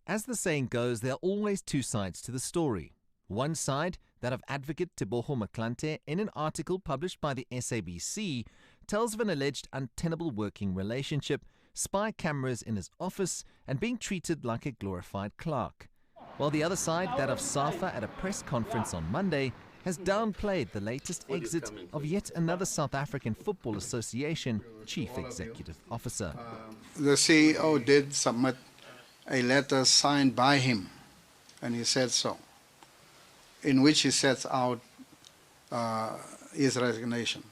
As the saying goes, there are always two sides to the story. One side, that of advocate Tebogo Mothlante, in an article published by the SABC, tells of an alleged untenable working relationship, spy cameras in his office, and being treated like a glorified clerk. While the other side, that of SAFA at a press conference on Monday, has downplayed the latest exit of yet another South African Football Association chief executive officer. The CEO did submit a letter signed by him, and he said so, in which he sets out his resignation.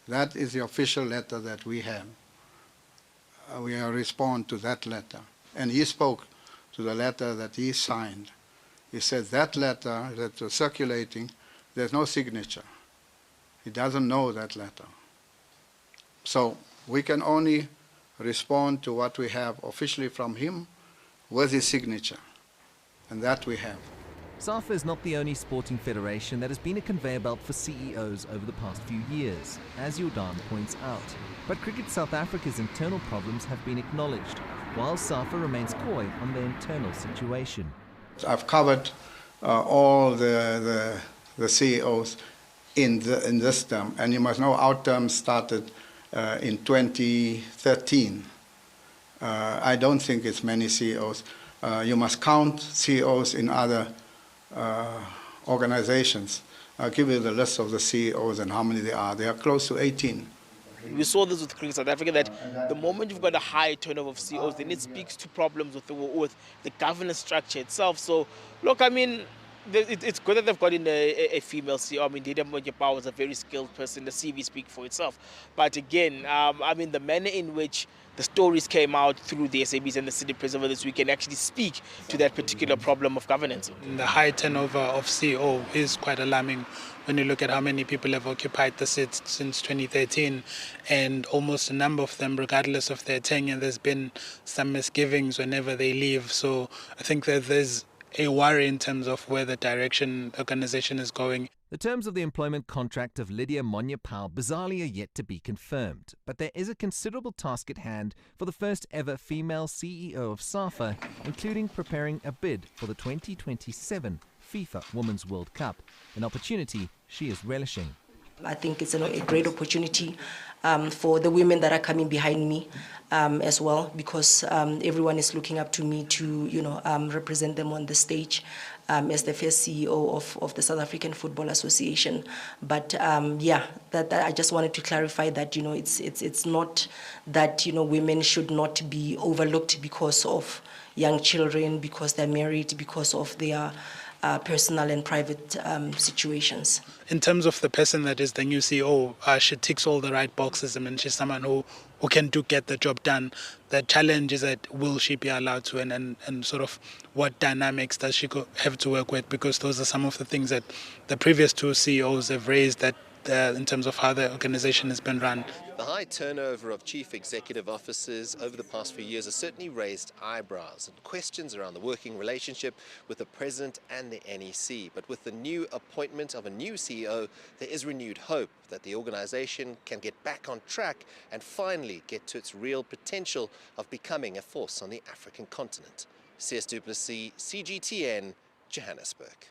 That is the official letter that we have. We respond to that letter. And he spoke to the letter that he signed. He said that letter that was circulating, there's no signature. He doesn't know that letter. So we can only respond to what we have officially from him with his signature, and that we have. SAFA is not the only sporting federation that has been a conveyor belt for CEOs over the past few years, as Jordan points out. But Cricket South Africa's internal problems have been acknowledged, while SAFA remains coy on their internal situation. I've covered all the CEOs in this term, and you must know our term started in 2013. I don't think it's many CEOs. You must count CEOs in other organizations. I'll give you the list of the CEOs and how many they are. They are close to 18. We saw this with Cricket South Africa, that the moment you've got a high turnover of CEOs, then it speaks to problems with the governance structure itself. So, look, I mean, it's good that they've got in a female CEO. I mean, Dida Mojapao was a very skilled person. The CV speaks for itself. But again, I mean, the manner in which the stories came out through the SABs and the City Press over this weekend actually speak to that particular problem of governance. The high turnover of CEO is quite alarming when you look at how many people have occupied the seat since 2013, and almost a number of them, regardless of their tenure, there's been some misgivings whenever they leave. So I think that there's a worry in terms of where the direction the organization is going. The terms of the employment contract of Lydia Monyapao bizarrely are yet to be confirmed, but there is a considerable task at hand for the first ever female CEO of SAFA, including preparing a bid for the 2027 FIFA Women's World Cup, an opportunity she is relishing. I think it's a great opportunity for the women that are coming behind me as well, because everyone is looking up to me to represent them on the stage as the first CEO of the South African Football Association. But that I just wanted to clarify that it's not that women should not be overlooked because of young children, because they're married, because of their personal and private situations. In terms of the person that is the new CEO, she ticks all the right boxes. I mean, she's someone who can get the job done. The challenge is that will she be allowed to, and sort of what dynamics does she have to work with, because those are some of the things that the previous two CEOs have raised that in terms of how the organization has been run. The high turnover of chief executive officers over the past few years has certainly raised eyebrows and questions around the working relationship with the president and the NEC. But with the new appointment of a new CEO, there is renewed hope that the organization can get back on track and finally get to its real potential of becoming a force on the African continent. CS Du Plessis, CGTN, Johannesburg.